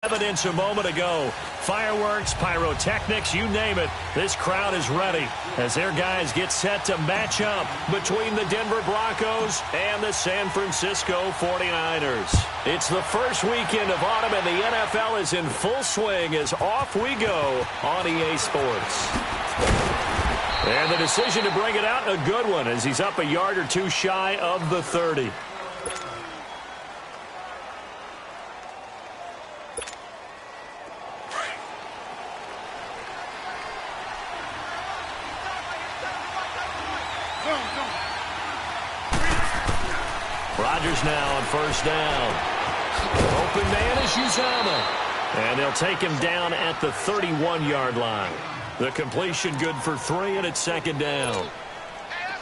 Evidence a moment ago. Fireworks, pyrotechnics, you name it. This crowd is ready as their guys get set to match up between the Denver Broncos and the San Francisco 49ers. It's the first weekend of autumn and the NFL is in full swing as off we go on EA Sports. And the decision to bring it out, a good one as he's up a yard or two shy of the 30. Rodgers now on first down. Open man is Uzomah. And they'll take him down at the 31-yard line. The completion good for 3, and it's second down.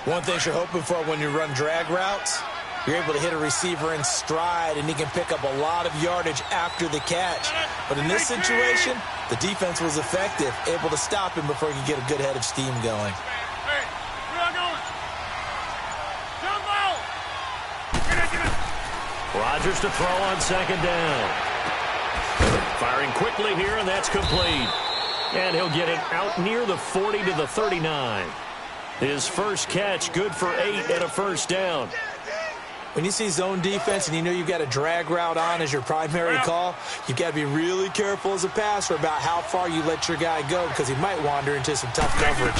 One thing you're hoping for when you run drag routes, you're able to hit a receiver in stride, and he can pick up a lot of yardage after the catch. But in this situation, the defense was effective, able to stop him before he could get a good head of steam going. Rodgers to throw on second down. Firing quickly here, and that's complete. And he'll get it out near the 40 to the 39. His first catch, good for 8 and a first down. When you see zone defense and you know you've got a drag route on as your primary call, you've got to be really careful as a passer about how far you let your guy go because he might wander into some tough coverage.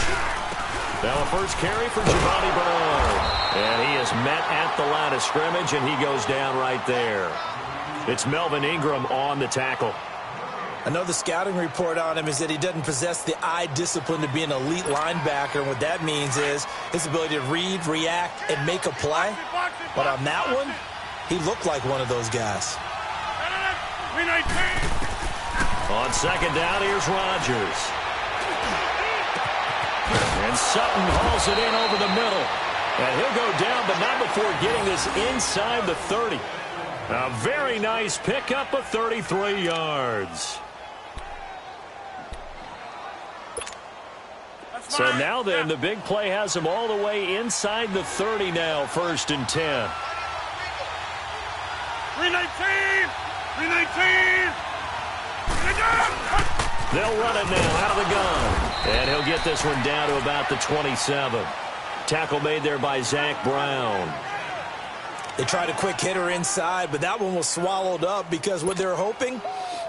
Now a first carry for Giovanni Bernard. And he is met at the line of scrimmage, and he goes down right there. It's Melvin Ingram on the tackle. I know the scouting report on him is that he doesn't possess the eye discipline to be an elite linebacker. And what that means is his ability to read, react, and make a play. But on that one, he looked like one of those guys. On second down, here's Rodgers. And Sutton hauls it in over the middle. And he'll go down, but not before getting this inside the 30. A very nice pickup of 33 yards. So now then, the big play has him all the way inside the 30 now, 1st and 10. 319! 319! They'll run it now out of the gun. And he'll get this one down to about the 27. Tackle made there by Zach Brown. They tried a quick hitter inside, but that one was swallowed up because what they're hoping,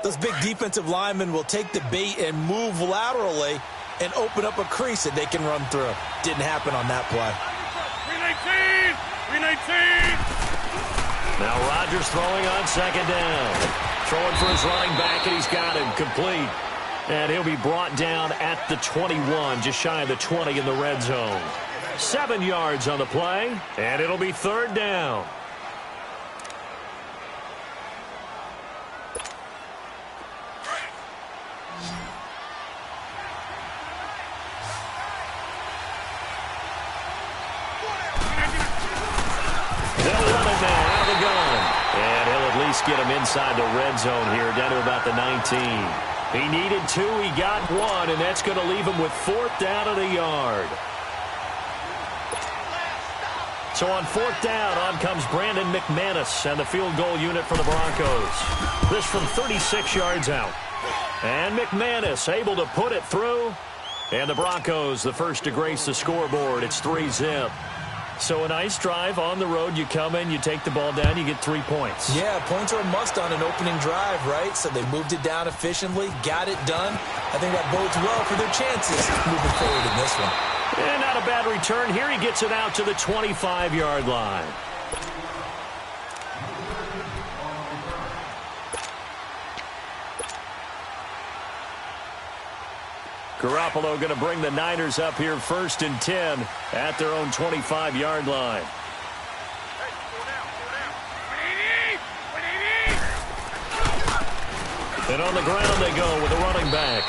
those big defensive linemen will take the bait and move laterally and open up a crease that they can run through. Didn't happen on that play. 319! 319! Now Rodgers throwing on second down. Throwing for his running back, and he's got him complete. And he'll be brought down at the 21, just shy of the 20 in the red zone. 7 yards on the play, and it'll be 3rd down. They'll run it now out of the gun. And he'll at least get him inside the red zone here, down to about the 19. He needed 2, he got 1, and that's going to leave him with 4th down and a yard. So on 4th down, on comes Brandon McManus and the field goal unit for the Broncos. This from 36 yards out. And McManus able to put it through. And the Broncos, the first to grace the scoreboard. It's 3-zip. So a nice drive on the road. You come in, you take the ball down, you get 3 points. Yeah, points are a must on an opening drive, right? So they moved it down efficiently, got it done. I think that bodes well for their chances moving forward in this one. And not a bad return here. He gets it out to the 25-yard line. Garoppolo going to bring the Niners up here 1st and 10 at their own 25-yard line. And on the ground they go with a running back.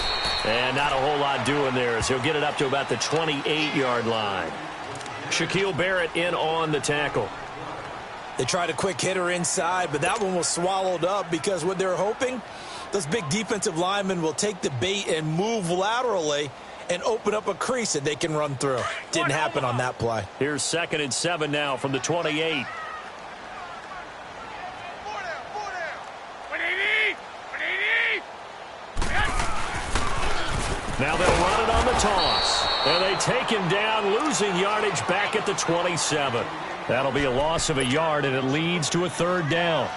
And not a whole lot doing there as he'll get it up to about the 28-yard line. Shaquille Barrett in on the tackle. They tried a quick hitter inside, but that one was swallowed up because what they're hoping, those big defensive linemen will take the bait and move laterally and open up a crease that they can run through. Didn't happen on that play. Here's 2nd and 7 now from the 28. Now they'll run it on the toss. And they take him down, losing yardage back at the 27. That'll be a loss of a yard, and it leads to a third down.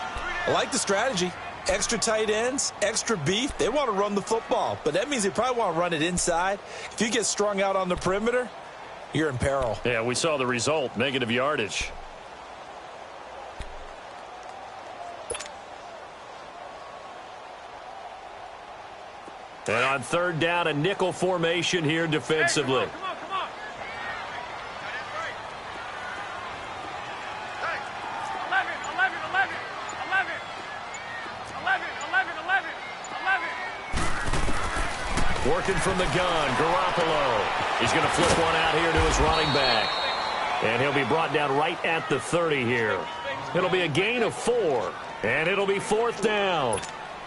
I like the strategy. Extra tight ends, extra beef. They want to run the football, but that means they probably want to run it inside. If you get strung out on the perimeter, you're in peril. Yeah, we saw the result, negative yardage. And on third down, a nickel formation here defensively. Hey, come on. Hey, 11. Working from the gun, Garoppolo. He's going to flip one out here to his running back. And he'll be brought down right at the 30 here. It'll be a gain of 4, and it'll be fourth down.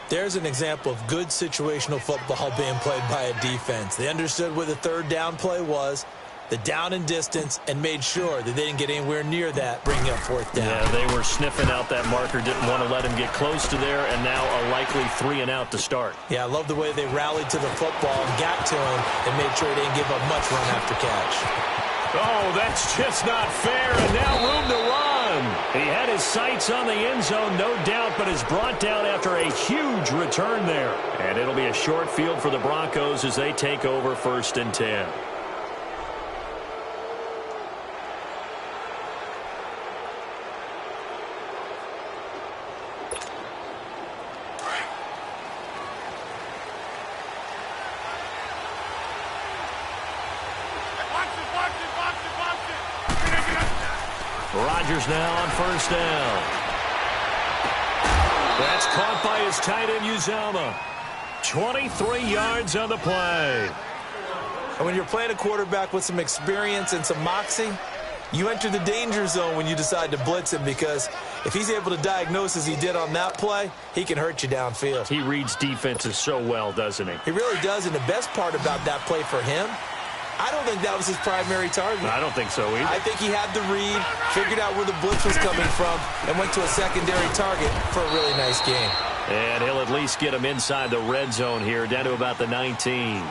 There's an example of good situational football being played by a defense. They understood where the third down play was, the down and distance, and made sure that they didn't get anywhere near that, bringing up fourth down. Yeah, they were sniffing out that marker, didn't want to let him get close to there, and now a likely 3-and-out to start. Yeah, I love the way they rallied to the football and got to him and made sure they didn't give up much run after catch. Oh, that's just not fair, and now room to run. He had his sights on the end zone, no doubt, but is brought down after a huge return there. And it'll be a short field for the Broncos as they take over 1st and 10. Rodgers now on 1st down. That's caught by his tight end, Uzomah. 23 yards on the play. And when you're playing a quarterback with some experience and some moxie, you enter the danger zone when you decide to blitz him, because if he's able to diagnose as he did on that play, he can hurt you downfield. He reads defenses so well, doesn't he? He really does, and the best part about that play for him, I don't think that was his primary target. I don't think so either. I think he had the read, figured out where the blitz was coming from, and went to a secondary target for a really nice game. And he'll at least get him inside the red zone here, down to about the 19.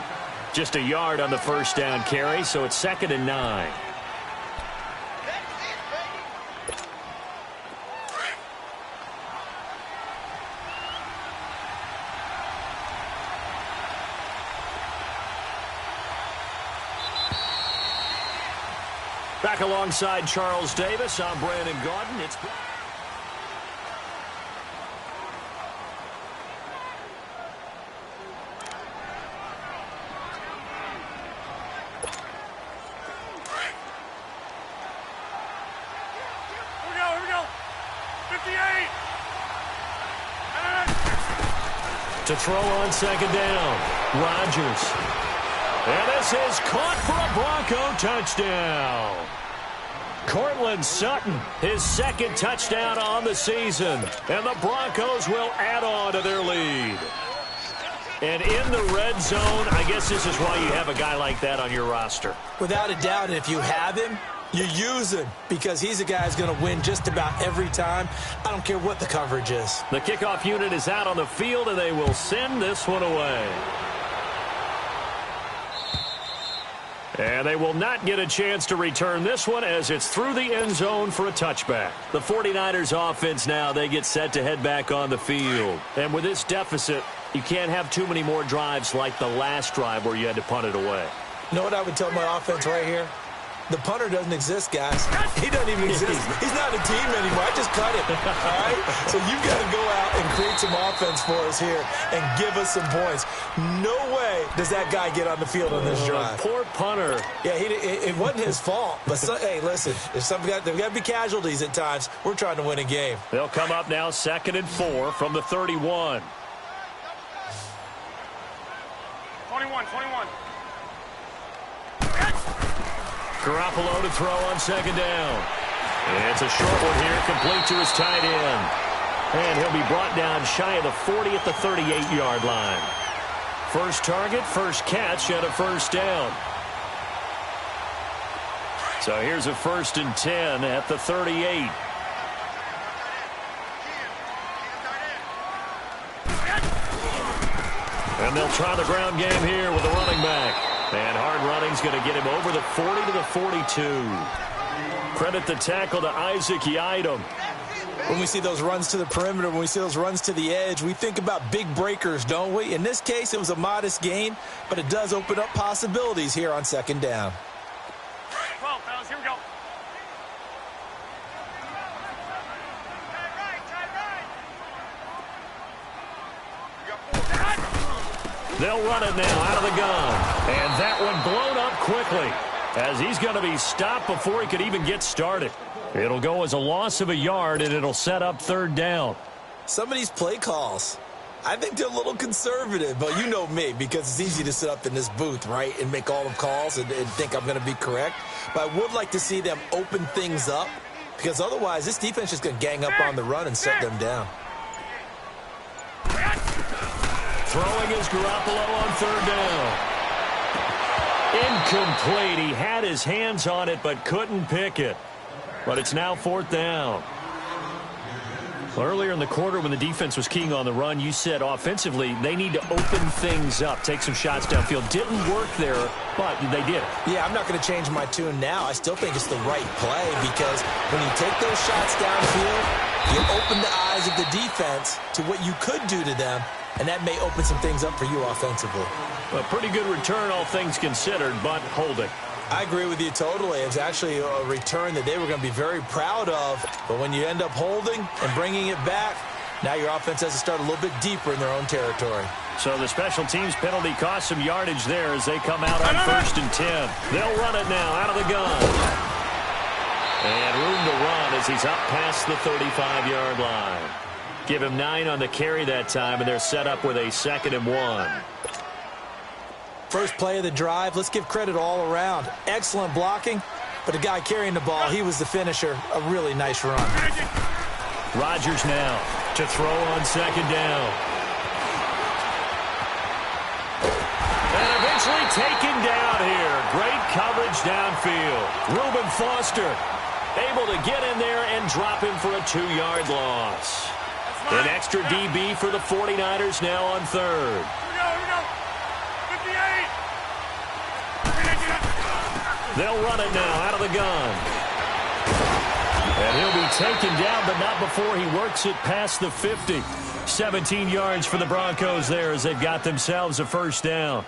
Just a yard on the first down carry, so it's 2nd and 9. Back alongside Charles Davis, I'm Brandon Gaudin. It's Here we go. 58. to throw on 2nd down. Rodgers. And this is caught for a Bronco touchdown. Cortland Sutton, his 2nd touchdown on the season. And the Broncos will add on to their lead. And in the red zone, I guess this is why you have a guy like that on your roster. Without a doubt, and if you have him, you use him, because he's a guy who's going to win just about every time. I don't care what the coverage is. The kickoff unit is out on the field, and they will send this one away. And they will not get a chance to return this one, as it's through the end zone for a touchback. The 49ers offense now, they get set to head back on the field. And with this deficit, you can't have too many more drives like the last drive where you had to punt it away. You know what I would tell my offense right here? The punter doesn't exist, guys. He doesn't even exist. He's not a team anymore. I just cut him. All right? So you've got to go out and create some offense for us here and give us some points. No way does that guy get on the field on this drive. Poor punter. Yeah, it wasn't his fault. But, hey, listen, there's got to be casualties at times. We're trying to win a game. They'll come up now 2nd and 4 from the 31. 21. Garoppolo to throw on 2nd down. And it's a short one here, complete to his tight end. And he'll be brought down shy of the 40 at the 38-yard line. First target, first catch, and a first down. So here's a 1st and 10 at the 38. And they'll try the ground game here with the running back. And hard running's going to get him over the 40 to the 42. Credit the tackle to Isaac Yiadom. When we see those runs to the perimeter, when we see those runs to the edge, we think about big breakers, don't we? In this case, it was a modest gain, but it does open up possibilities here on second down. 12, fellas, here we go. They'll run it now out of the gun. And that one blown up quickly as he's going to be stopped before he could even get started. It'll go as a loss of a yard, and it'll set up third down. Some of these play calls, I think they're a little conservative, but you know me, because it's easy to sit up in this booth, right, and make all the calls and think I'm going to be correct. But I would like to see them open things up, because otherwise this defense is going to gang up on the run and set them down. Throwing is Garoppolo on third down. Incomplete. He had his hands on it but couldn't pick it. But it's now fourth down. Well, earlier in the quarter when the defense was keying on the run, you said offensively they need to open things up, take some shots downfield. Didn't work there, but they did it. Yeah, I'm not going to change my tune now. I still think it's the right play because when you take those shots downfield, you open the eyes of the defense to what you could do to them, and that may open some things up for you offensively. A pretty good return, all things considered, but holding. I agree with you totally. It's actually a return that they were going to be very proud of. But when you end up holding and bringing it back, now your offense has to start a little bit deeper in their own territory. So the special teams penalty cost some yardage there as they come out on 1st and 10. They'll run it now out of the gun. And room to run as he's up past the 35-yard line. Give him 9 on the carry that time, and they're set up with a 2nd and 1. First play of the drive, let's give credit all around. Excellent blocking, but the guy carrying the ball, he was the finisher. A really nice run. Rodgers now to throw on 2nd down. And eventually taken down here. Great coverage downfield. Reuben Foster able to get in there and drop him for a 2-yard loss. An extra DB for the 49ers now on 3rd. Here we go. 58. They'll run it now out of the gun. And he'll be taken down, but not before he works it past the 50. 17 yards for the Broncos there as they've got themselves a first down.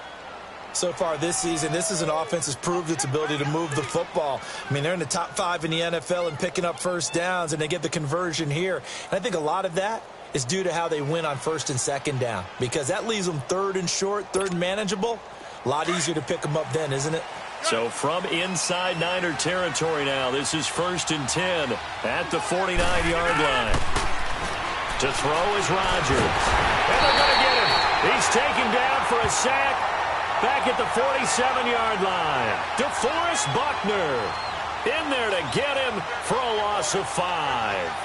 So far this season, this is an offense that's proved its ability to move the football. I mean, they're in the top 5 in the NFL and picking up first downs, and they get the conversion here. And I think a lot of that is due to how they win on 1st and 2nd down, because that leaves them 3rd and short, 3rd and manageable. A lot easier to pick them up then, isn't it? So from inside Niner territory now, this is 1st and 10 at the 49-yard line. To throw is Rodgers. And they're going to get him. He's taken down for a sack back at the 47-yard line. DeForest Buckner in there to get him for a loss of 5.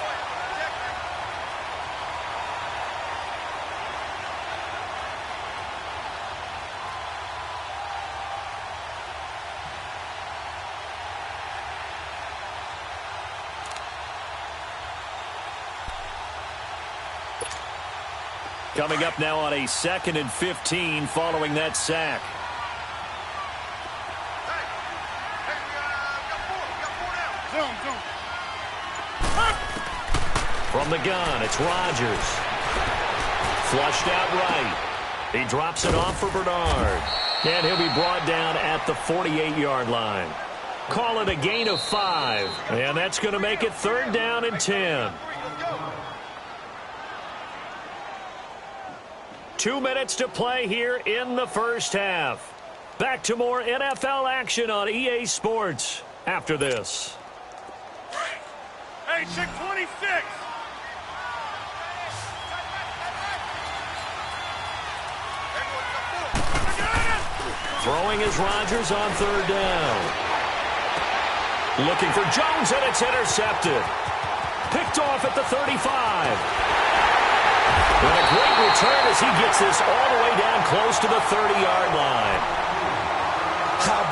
Coming up now on a 2nd and 15 following that sack. From the gun, it's Rodgers. Flushed out right. He drops it off for Bernard. And he'll be brought down at the 48-yard line. Call it a gain of 5. And that's going to make it 3rd down and 10. 2 minutes to play here in the first half. Back to more NFL action on EA Sports after this. Hey, check 26. Throwing is Rodgers on 3rd down. Looking for Jones, and it's intercepted. Picked off at the 35. And a great return as he gets this all the way down close to the 30-yard line.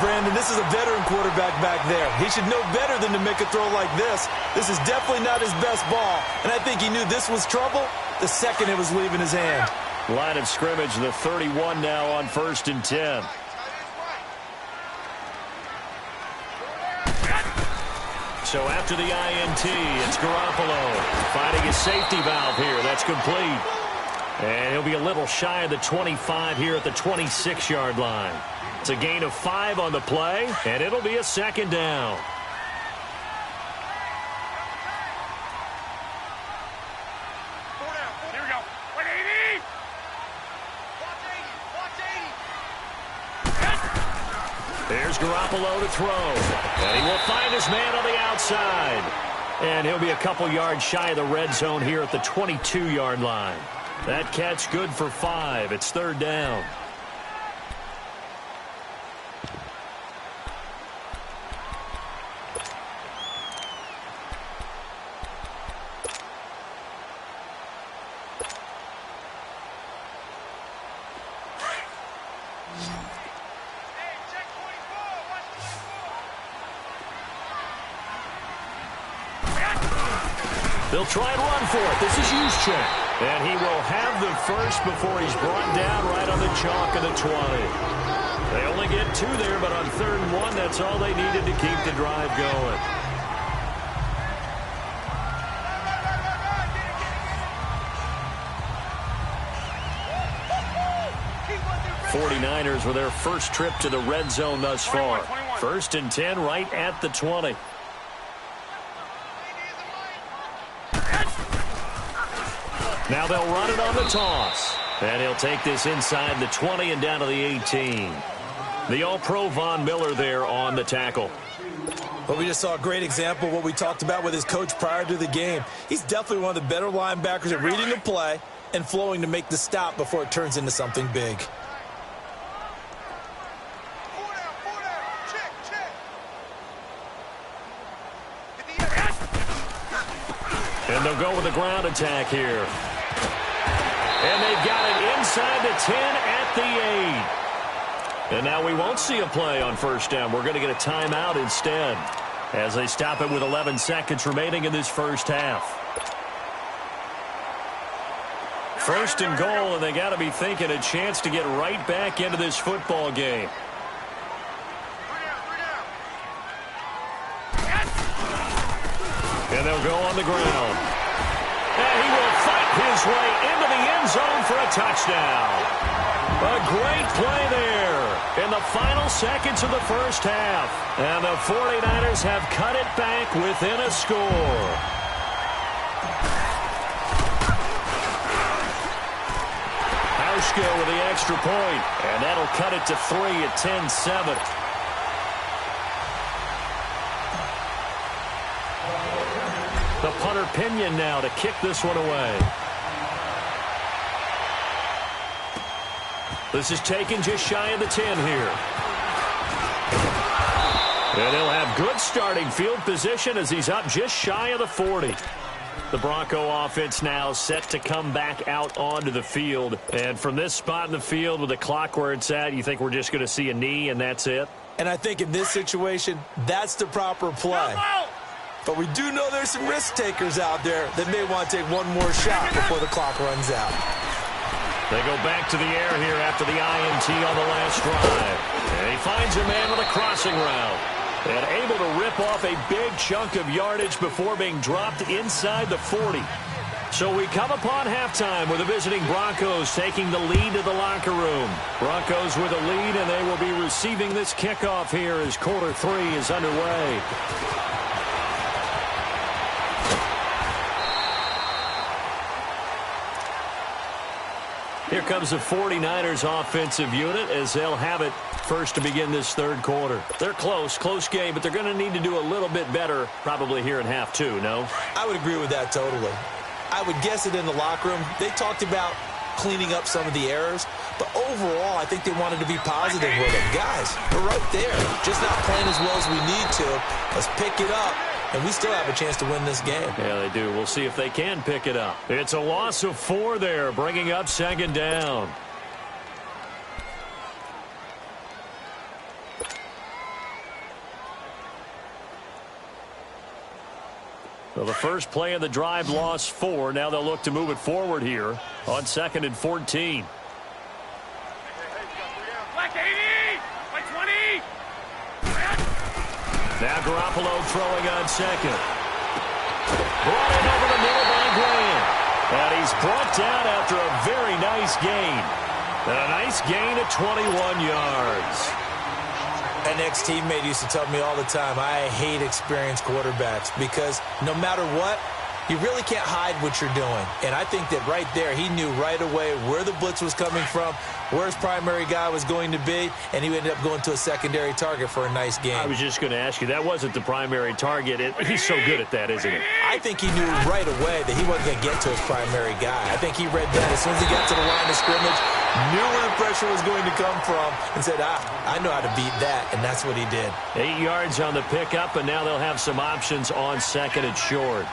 Brandon, this is a veteran quarterback back there. He should know better than to make a throw like this. This is definitely not his best ball, and I think he knew this was trouble the second it was leaving his hand. Line of scrimmage, the 31 now on 1st and 10. So after the INT, it's Garoppolo finding his safety valve here. That's complete. And he'll be a little shy of the 25 here at the 26-yard line. It's a gain of 5 on the play, and it'll be a 2nd down. Here we go. 180. There's Garoppolo to throw. And he will find his man on the outside. And he'll be a couple yards shy of the red zone here at the 22-yard line. That catch good for 5. It's 3rd down. They'll try and run for it. This is Juszczyk. And he will have the first before he's brought down right on the chalk of the 20. They only get 2 there, but on 3rd and 1, that's all they needed to keep the drive going. 49ers with their first trip to the red zone thus far. 1st and 10 right at the 20. Now they'll run it on the toss. And he'll take this inside the 20 and down to the 18. The All-Pro Von Miller there on the tackle. Well, we just saw a great example of what we talked about with his coach prior to the game. He's definitely one of the better linebackers at reading the play and flowing to make the stop before it turns into something big. And they'll go with a ground attack here. And they've got it inside the 10 at the 8. And now we won't see a play on 1st down. We're going to get a timeout instead as they stop it with 11 seconds remaining in this first half. 1st and goal, and they got to be thinking a chance to get right back into this football game. And they'll go on the ground. And he will fight his way into the end zone for a touchdown. A great play there in the final seconds of the first half. And the 49ers have cut it back within a score. Hauschka with the extra point. And that'll cut it to 3 at 10-7. The punter Pinion now to kick this one away. This is taken just shy of the 10 here. And he'll have good starting field position as he's up just shy of the 40. The Bronco offense now set to come back out onto the field. And from this spot in the field with the clock where it's at, you think we're just going to see a knee and that's it? And I think in this situation, that's the proper play. But we do know there's some risk takers out there that may want to take one more shot before the clock runs out. They go back to the air here after the INT on the last drive. And he finds a man with a crossing route. And able to rip off a big chunk of yardage before being dropped inside the 40. So we come upon halftime with the visiting Broncos taking the lead to the locker room. Broncos with a lead, and they will be receiving this kickoff here as quarter 3 is underway. Here comes the 49ers offensive unit as they'll have it first to begin this 3rd quarter. They're close game, but they're going to need to do a little bit better probably here in half 2, no? I would agree with that totally. I would guess it in the locker room. They talked about cleaning up some of the errors, but overall I think they wanted to be positive with it. Guys, we're right there. Just not playing as well as we need to. Let's pick it up. And we still have a chance to win this game. Yeah, they do. We'll see if they can pick it up. It's a loss of 4 there, bringing up 2nd down. The So the first play of the drive lost 4. Now they'll look to move it forward here on 2nd and 14. Black 80! Black 20! Now Garoppolo throwing on 2nd. Brought in over the middle by Graham. And he's brought down after a very nice gain. And a nice gain of 21 yards. An ex-teammate used to tell me all the time, I hate experienced quarterbacks because no matter what, you really can't hide what you're doing. And I think that right there, he knew right away where the blitz was coming from, where his primary guy was going to be, and he ended up going to a secondary target for a nice game. I was just going to ask you, that wasn't the primary target. He's so good at that, isn't he? I think he knew right away that he wasn't going to get to his primary guy. I think he read that as soon as he got to the line of scrimmage, knew where the pressure was going to come from, and said, I know how to beat that, and that's what he did. 8 yards on the pickup, and now they'll have some options on 2nd and short.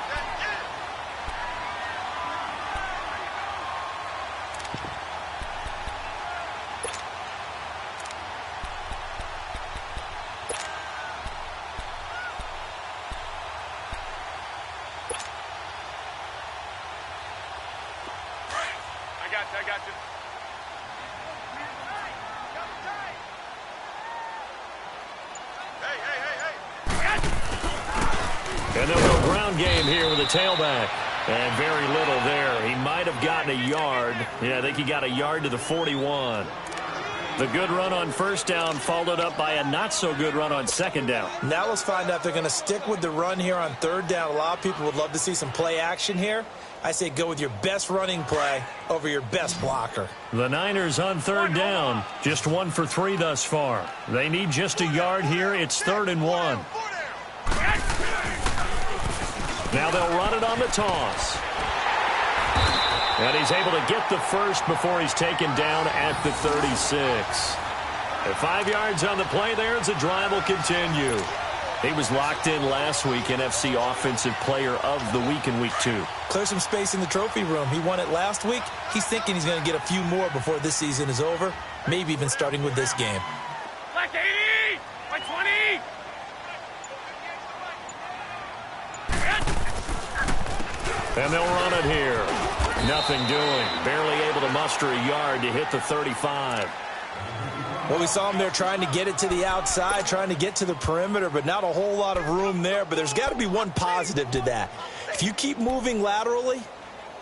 I got you. Hey. And they'll go ground game here with a tailback. And very little there. He might have gotten a yard. Yeah, I think he got a yard to the 41. The good run on 1st down followed up by a not-so-good run on 2nd down. Now let's find out if they're going to stick with the run here on 3rd down. A lot of people would love to see some play action here. I say go with your best running play over your best blocker. The Niners on 3rd down. Just 1 for 3 thus far. They need just a yard here. It's 3rd and 1. Now they'll run it on the toss. And he's able to get the first before he's taken down at the 36. And 5 yards on the play there as the drive will continue. He was locked in last week, NFC Offensive Player of the Week in Week 2. Clear some space in the trophy room. He won it last week. He's thinking he's going to get a few more before this season is over, maybe even starting with this game. Black 80! Black 20! And they'll run it here. Nothing doing. Barely able to muster a yard to hit the 35. Well, we saw him there trying to get it to the outside, trying to get to the perimeter, but not a whole lot of room there. But there's got to be one positive to that. If you keep moving laterally,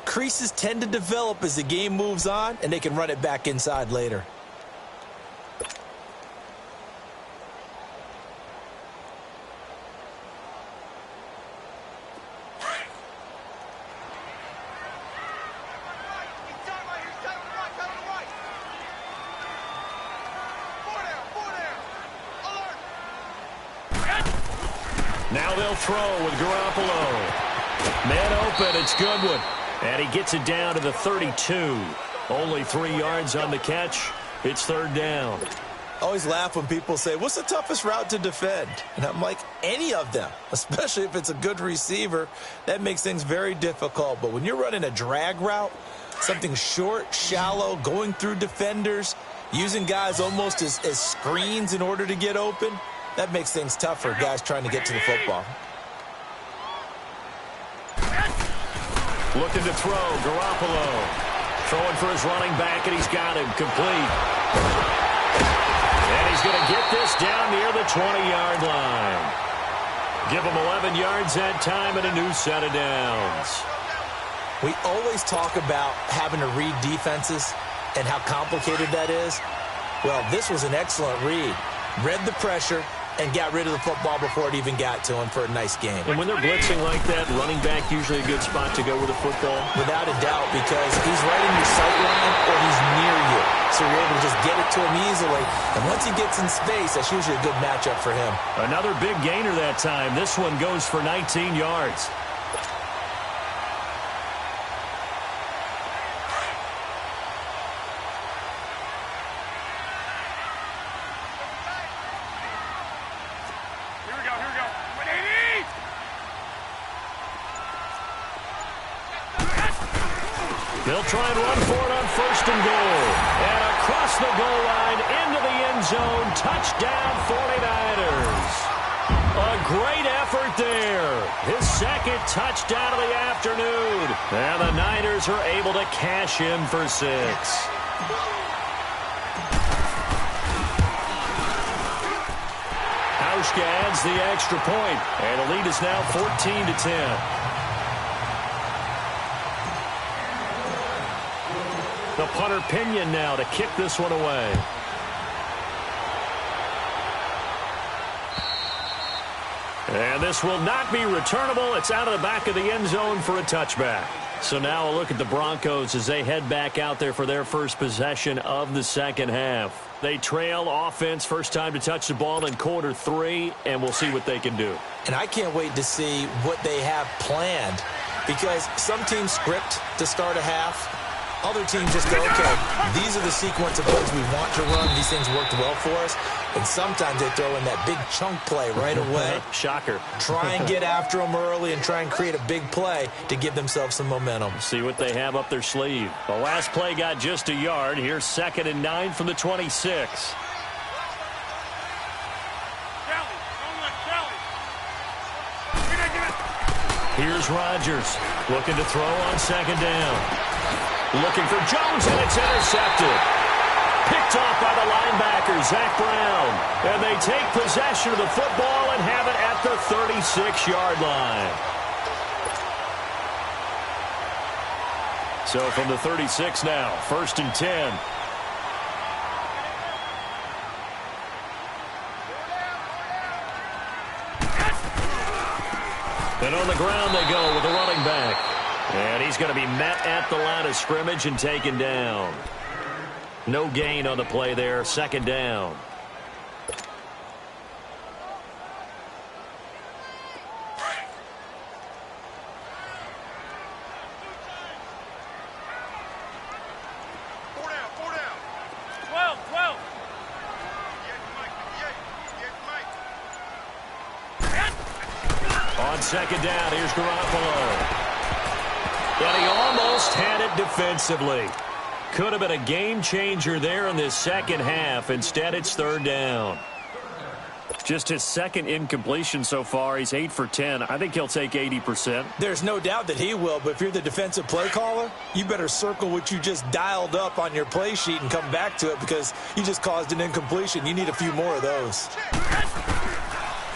creases tend to develop as the game moves on, and they can run it back inside later. Now they'll throw with Garoppolo. Man open, it's Goodwin. And he gets it down to the 32. Only 3 yards on the catch. It's 3rd down. I always laugh when people say, what's the toughest route to defend? And I'm like, any of them, especially if it's a good receiver. That makes things very difficult. But when you're running a drag route, something short, shallow, going through defenders, using guys almost as screens in order to get open, that makes things tough for guys trying to get to the football. Looking to throw, Garoppolo. Throwing for his running back, and he's got him complete. And he's going to get this down near the 20-yard line. Give him 11 yards that time and a new set of downs. We always talk about having to read defenses and how complicated that is. Well, this was an excellent read. Read the pressure and got rid of the football before it even got to him for a nice game. And when they're blitzing like that, running back usually a good spot to go with the football? Without a doubt, because he's right in your sight line or he's near you. So you're able to just get it to him easily. And once he gets in space, that's usually a good matchup for him. Another big gainer that time. This one goes for 19 yards. They'll try and run for it on 1st and goal. And across the goal line into the end zone. Touchdown 49ers. A great effort there. His second touchdown of the afternoon. And the Niners are able to cash in for 6. Hauschka adds the extra point, and the lead is now 14-10. The punter Pinion now to kick this one away. And this will not be returnable. It's out of the back of the end zone for a touchback. So now a look at the Broncos as they head back out there for their first possession of the second half. They trail offense first time to touch the ball in quarter 3, and we'll see what they can do. And I can't wait to see what they have planned, because some teams script to start a half. Other teams just go, okay, these are the sequence of plays we want to run. These things worked well for us. And sometimes they throw in that big chunk play right away. Shocker. Try and get after them early and try and create a big play to give themselves some momentum. See what they have up their sleeve. The last play got just a yard. Here's 2nd and 9 from the 26. Here's Rodgers looking to throw on 2nd down. Looking for Jones, and it's intercepted. Picked off by the linebacker, Zach Brown. And they take possession of the football and have it at the 36-yard line. So from the 36 now, 1st and 10. And on the ground they go with the running back. And he's going to be met at the line of scrimmage and taken down. No gain on the play there. 2nd down. Four down. 12. On 2nd down, here's Garoppolo. And he almost had it defensively. Could have been a game changer there in this second half. Instead, it's 3rd down. Just his second incompletion so far. He's 8 for 10. I think he'll take 80%. There's no doubt that he will, but if you're the defensive play caller, you better circle what you just dialed up on your play sheet and come back to it, because you just caused an incompletion. You need a few more of those.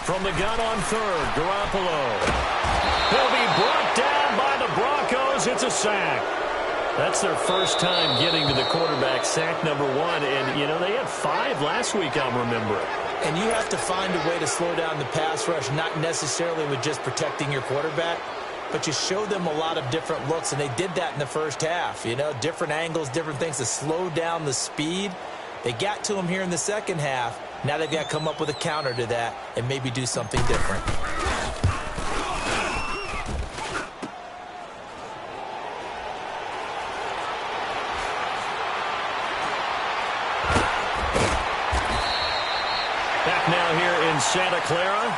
From the gun on 3rd, Garoppolo. He'll be brought down by the Broncos. It's a sack. That's their first time getting to the quarterback, sack number 1. And, you know, they had 5 last week, I'm remembering. And you have to find a way to slow down the pass rush, not necessarily with just protecting your quarterback, but you show them a lot of different looks, and they did that in the first half. You know, different angles, different things to slow down the speed. They got to him here in the second half. Now they've got to come up with a counter to that and maybe do something different. Back now here in Santa Clara.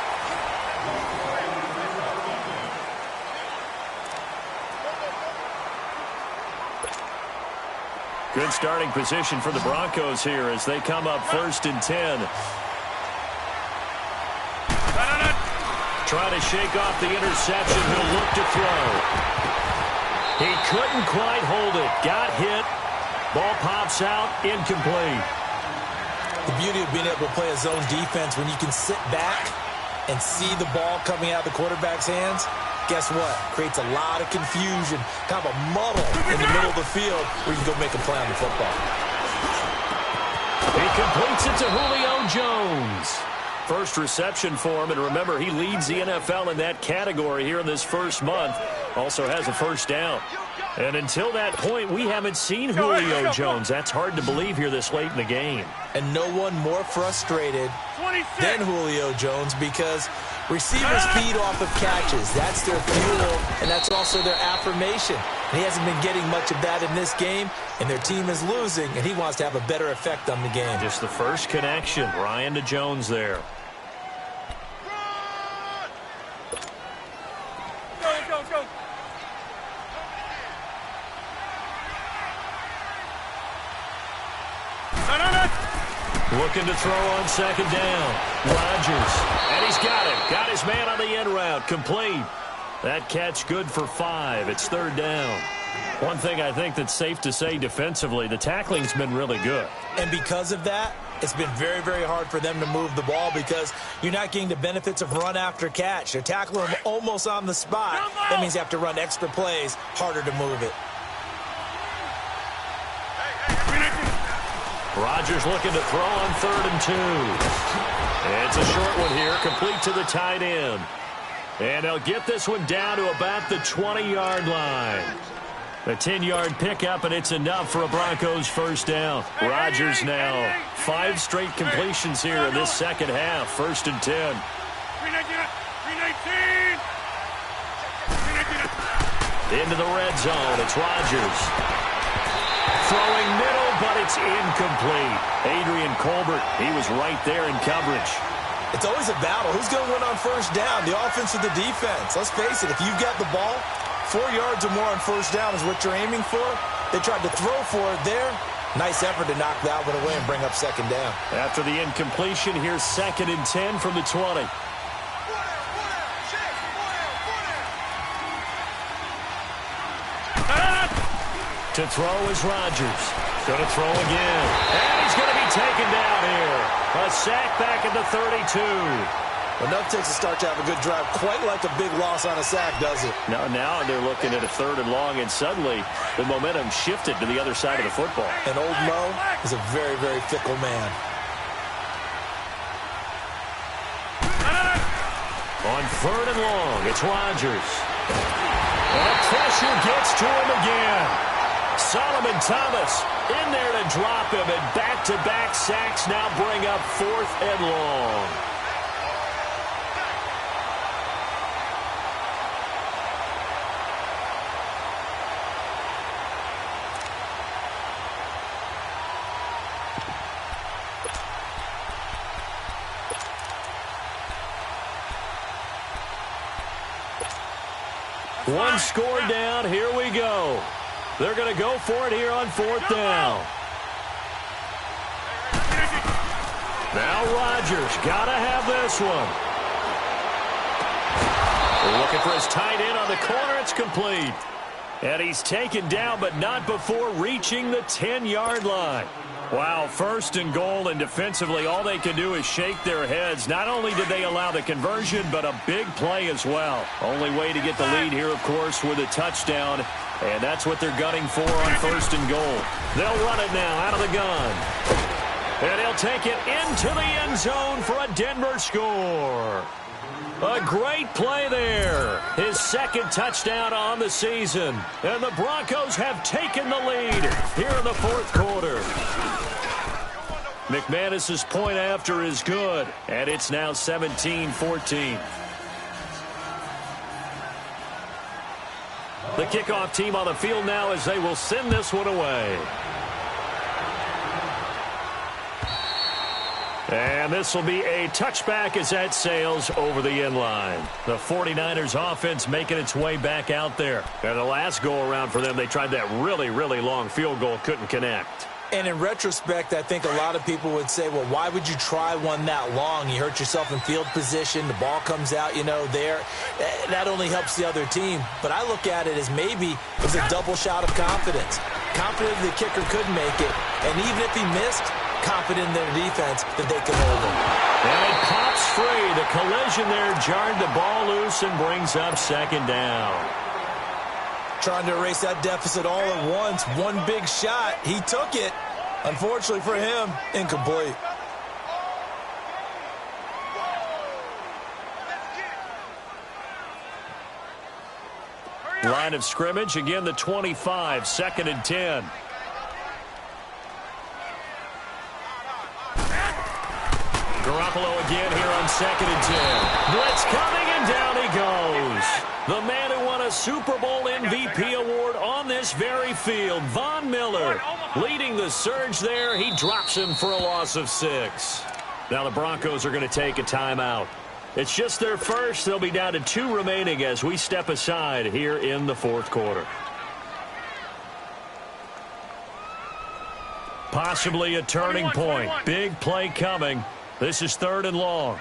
Good starting position for the Broncos here as they come up 1st and 10. Try to shake off the interception. He'll look to throw. He couldn't quite hold it. Got hit. Ball pops out. Incomplete. The beauty of being able to play a zone defense when you can sit back and see the ball coming out of the quarterback's hands, guess what? Creates a lot of confusion, kind of a muddle in the middle of the field where you can go make a play on the football. He completes it to Julio Jones. First reception for him, and remember, he leads the NFL in that category here in this first month. Also has a first down. And until that point, we haven't seen Julio Jones. That's hard to believe here this late in the game. And no one more frustrated than Julio Jones, because receivers feed off of catches. That's their fuel, and that's also their affirmation. And he hasn't been getting much of that in this game, and their team is losing, and he wants to have a better effect on the game. Just the first connection, Ryan to Jones there. Go. Looking to throw on second down. Rodgers. And he's got it. Got his man on the end route. Complete. That catch good for 5. It's third down. One thing I think that's safe to say defensively, the tackling's been really good. And because of that, it's been very, very hard for them to move the ball because you're not getting the benefits of run after catch. They're tackling them almost on the spot. That means you have to run extra plays, harder to move it. Rodgers looking to throw on 3rd and 2. It's a short one here, complete to the tight end. And they'll get this one down to about the 20-yard line. A 10-yard pickup, and it's enough for a Broncos first down. Rodgers now 5 straight completions here in this second half. 1st and 10. Into the red zone. It's Rodgers. Throwing middle, but it's incomplete. Adrian Colbert, he was right there in coverage. It's always a battle. Who's going to win on first down, the offense or the defense? Let's face it, if you've got the ball, 4 yards or more on first down is what you're aiming for. They tried to throw for it there. Nice effort to knock that one away and bring up second down. After the incompletion, here's 2nd and 10 from the 20. To throw is Rodgers. Going to throw again. And he's going to be taken down here. A sack back at the 32. Enough takes a start to have a good drive. Quite like a big loss on a sack, does it? Now they're looking at a 3rd and long, and suddenly the momentum shifted to the other side of the football. And old Mo is a very, very fickle man. On 3rd and long, it's Rodgers. And pressure gets to him again. Solomon Thomas in there to drop him, and back-to-back sacks now bring up 4th and long. One score down. Here we go. They're going to go for it here on 4th down. Now Rodgers got to have this one. They're looking for his tight end on the corner. It's complete. And he's taken down, but not before reaching the 10-yard line. Wow, 1st and goal, and defensively all they can do is shake their heads. Not only did they allow the conversion, but a big play as well. Only way to get the lead here, of course, with a touchdown, and that's what they're gunning for on 1st and goal. They'll run it now out of the gun. And he'll take it into the end zone for a Denver score. A great play there. His 2nd touchdown on the season. And the Broncos have taken the lead here in the 4th quarter. McManus's point after is good. And it's now 17-14. The kickoff team on the field now as they will send this one away. And this will be a touchback as that sails over the end line. The 49ers offense making its way back out there. And the last go-around for them, they tried that really, really long field goal, couldn't connect. And in retrospect, I think a lot of people would say, well, why would you try one that long? You hurt yourself in field position. The ball comes out, there. That only helps the other team. But I look at it as maybe it was a double shot of confidence. Confident the kicker could make it. And even if he missed, confident in their defense that they can hold him. And it pops free. The collision there jarred the ball loose and brings up 2nd down. Trying to erase that deficit all at once. One big shot. He took it. Unfortunately for him, incomplete. Line of scrimmage, again the 25, 2nd and 10. Garoppolo again here on 2nd and 10. Blitz coming, and down he goes. The man who won a Super Bowl MVP award on this very field, Von Miller, leading the surge there. He drops him for a loss of 6. Now the Broncos are going to take a timeout. It's just their first. They'll be down to 2 remaining as we step aside here in the 4th quarter. Possibly a turning point. Big play coming. This is 3rd and long.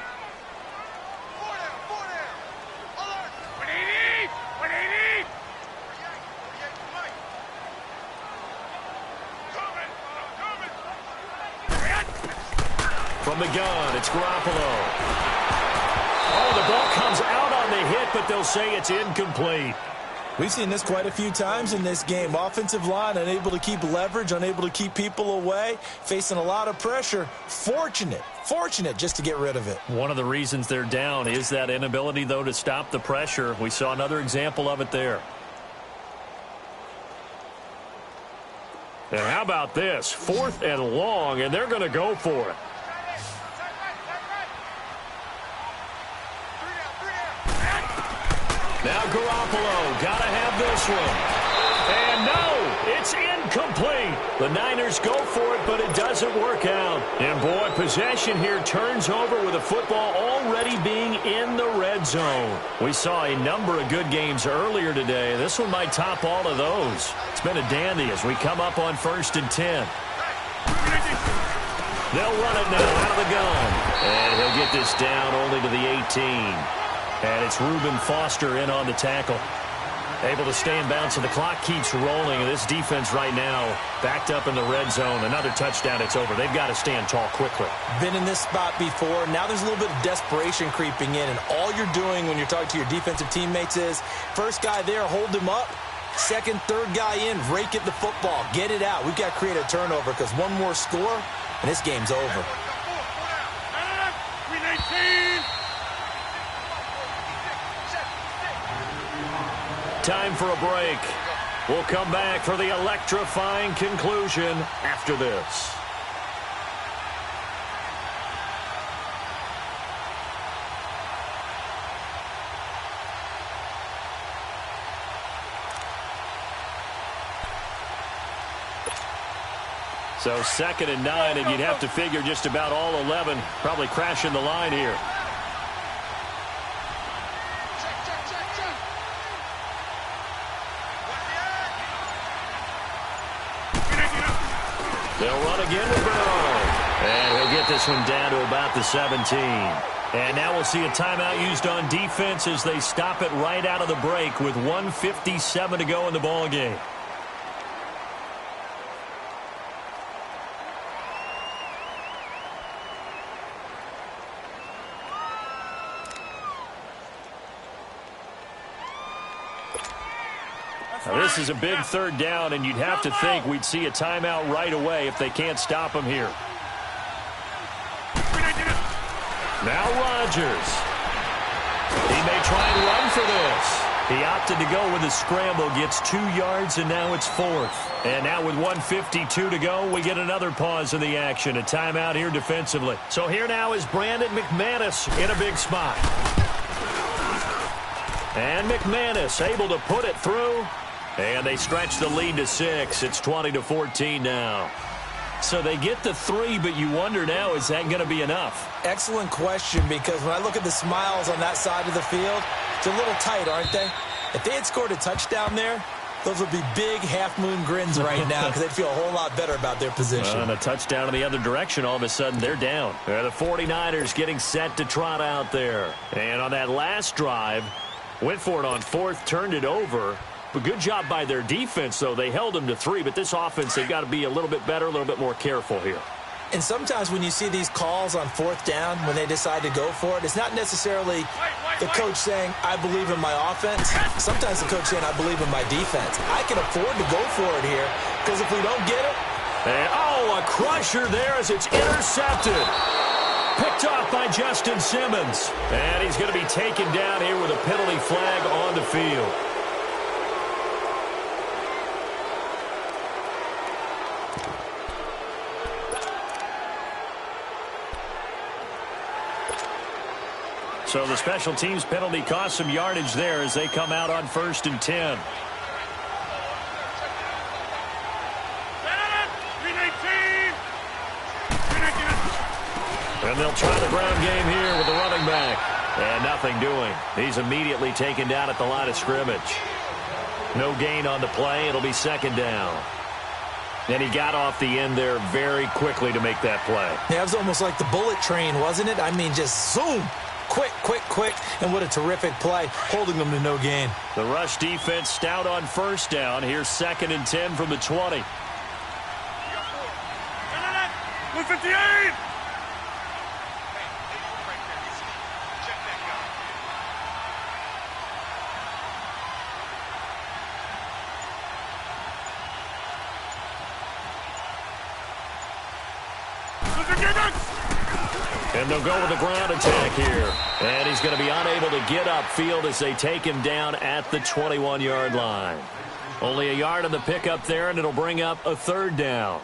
From the gun, it's Garoppolo. Oh, the ball comes out on the hit, but they'll say it's incomplete. We've seen this quite a few times in this game. Offensive line unable to keep leverage, unable to keep people away, facing a lot of pressure. Fortunate just to get rid of it. One of the reasons they're down is that inability, though, to stop the pressure. We saw another example of it there. And how about this? 4th and long, and they're going to go for it. Now Garoppolo, gotta have this one. And no, it's incomplete. The Niners go for it, but it doesn't work out. And boy, possession here turns over with the football already being in the red zone. We saw a number of good games earlier today. This one might top all of those. It's been a dandy as we come up on 1st and 10. They'll run it now out of the gun. And he'll get this down only to the 18. And it's Reuben Foster in on the tackle. Able to stay in bounds, and the clock keeps rolling. And this defense right now backed up in the red zone. Another touchdown, it's over. They've got to stand tall quickly. Been in this spot before. Now there's a little bit of desperation creeping in. And all you're doing when you're talking to your defensive teammates is, first guy there, hold him up. Second, third guy in, rake at the football. Get it out. We've got to create a turnover because one more score, and this game's over. Time for a break. We'll come back for the electrifying conclusion after this. So 2nd and 9, and you'd have to figure just about all 11 probably crashing the line here. They'll run again with Burrow. And he'll get this one down to about the 17. And now we'll see a timeout used on defense as they stop it right out of the break with 1:57 to go in the ballgame. Now, this is a big 3rd down, and you'd have to think we'd see a timeout right away if they can't stop him here. Now Rodgers. He may try and run for this. He opted to go with a scramble, gets 2 yards, and now it's 4th. And now with 1:52 to go, we get another pause in the action. A timeout here defensively. So here now is Brandon McManus in a big spot. And McManus able to put it through. And they stretch the lead to 6. It's 20-14 now. So they get the 3, but you wonder now, is that going to be enough? Excellent question, because when I look at the smiles on that side of the field, it's a little tight, aren't they? If they had scored a touchdown there, those would be big half-moon grins right now because they'd feel a whole lot better about their position. And a touchdown in the other direction, all of a sudden they're down. The 49ers getting set to trot out there. And on that last drive, went for it on 4th, turned it over. But good job by their defense, though. They held them to 3, but this offense, they've got to be a little bit better, a little bit more careful here. And sometimes when you see these calls on 4th down, when they decide to go for it, it's not necessarily the coach saying, I believe in my offense. Sometimes the coach saying, I believe in my defense. I can afford to go for it here, because if we don't get it. And, oh, a crusher there as it's intercepted. Picked off by Justin Simmons. And he's going to be taken down here with a penalty flag on the field. So the special teams penalty cost some yardage there as they come out on 1st and 10. And they'll try the ground game here with the running back. And nothing doing. He's immediately taken down at the line of scrimmage. No gain on the play. It'll be 2nd down. And he got off the end there very quickly to make that play. Yeah, it was almost like the bullet train, wasn't it? I mean, just zoom. Quick, quick, quick. And what a terrific play, holding them to no gain. The rush defense stout on first down. Here's 2nd and 10 from the 20. 158! And they'll go with the ground attack here. And he's going to be unable to get upfield as they take him down at the 21-yard line. Only a yard on the pickup there, and it'll bring up a 3rd down.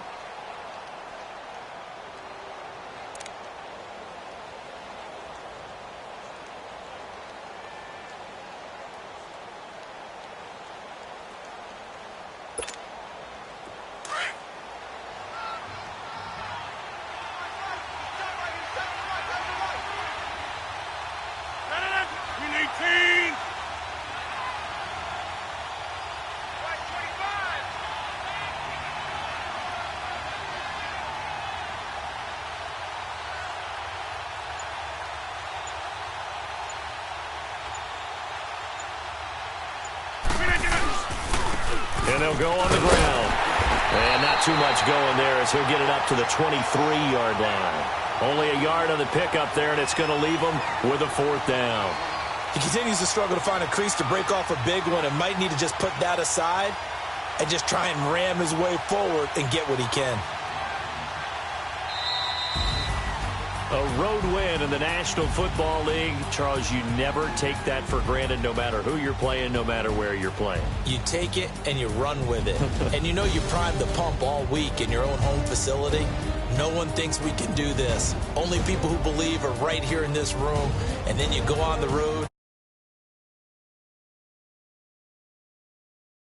And they'll go on the ground. And not too much going there as he'll get it up to the 23-yard line. Only a yard on the pickup there, and it's going to leave him with a 4th down. He continues to struggle to find a crease to break off a big one and might need to just put that aside and just try and ram his way forward and get what he can. A road win in the National Football League. Charles, you never take that for granted no matter who you're playing, no matter where you're playing. You take it and you run with it. And you know you primed the pump all week in your own home facility. No one thinks we can do this. Only people who believe are right here in this room. And then you go on the road